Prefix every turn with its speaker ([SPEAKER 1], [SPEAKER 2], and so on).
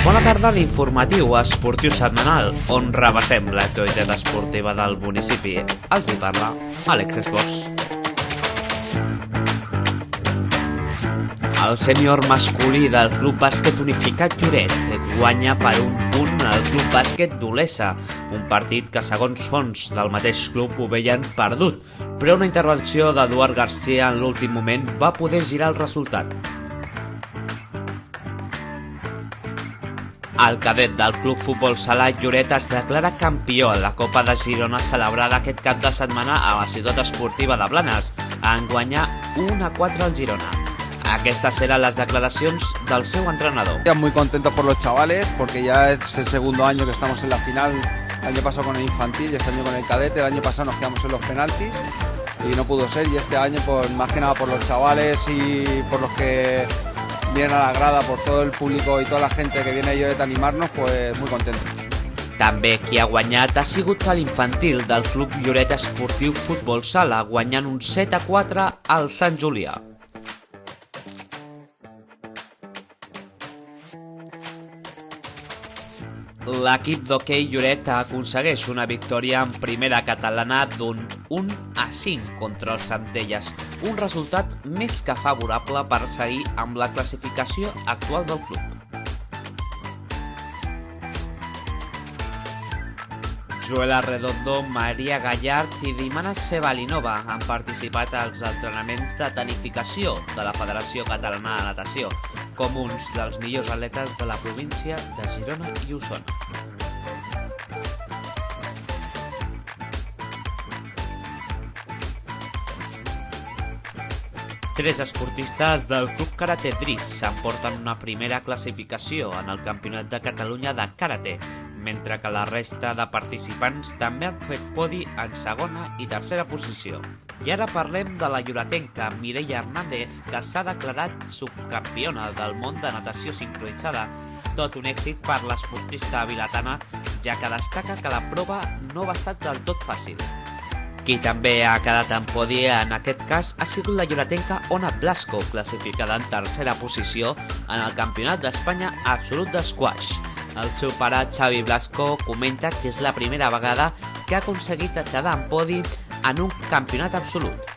[SPEAKER 1] Bona tarda a l'informatiu esportiu setmanal, on rebassem l'actualitat esportiva del municipi. Els hi parla Àlex Esports. El sènior masculí del Club Bàsquet Unificat Lloret guanya per un punt al Club Bàsquet d'Olesa, un partit que segons fonts del mateix club ho veien perdut, però una intervenció d'Eduard Garcia en l'últim moment va poder girar el resultat. El cadet del Club Futbol Sala Lloret es declara campió en la Copa de Girona celebrada aquest cap de setmana a la ciutat esportiva de Blanes, en guanyar 1-4 al Girona. Aquestes eran las declaraciones del seu entrenador.
[SPEAKER 2] Muy contento por los chavales porque ya es el segundo año que estamos en la final. El año pasado con el infantil y este año con el cadete. El año pasado nos quedamos en los penaltis y no pudo ser, y este año pues más que nada por los chavales y por los que vienen a la grada, por todo el público y toda la gente que viene a Lloret a animarnos, pues muy contento.
[SPEAKER 1] També qui ha guanyat ha sigut l'infantil del Club Lloret Esportiu Futbol Sala, guanyant un 7-4 al Sant Julià. L'equip d'hoquei Lloret aconsegueix una victòria en primera catalana d'un 1-5 contra els Centelles, un resultat més que favorable per seguir amb la classificació actual del club. Joel Arredondo, Maria Gallard i Dimana Sebalinova han participat als entrenaments de tanificació de la Federació Catalana de Natació, com uns dels millors atletes de la província de Girona i Osona. Tres esportistes del Club Karate Dris s'emporten una primera classificació en el Campionat de Catalunya de Karate, mentre que la resta de participants també han fet podi en segona i tercera posició. I ara parlem de la lloretenca Mireia Hernández, que s'ha declarat subcampiona del món de natació sincronitzada. Tot un èxit per l'esportista vilatana, ja que destaca que la prova no va estar del tot fàcil. Qui també ha quedat en podi en aquest cas ha sigut la lloretenca Ona Blasco, classificada en tercera posició en el Campionat d'Espanya absolut d'esquash. El seu pare, Xavi Blasco, comenta que és la primera vegada que ha aconseguit quedar en podi en un campionat absolut.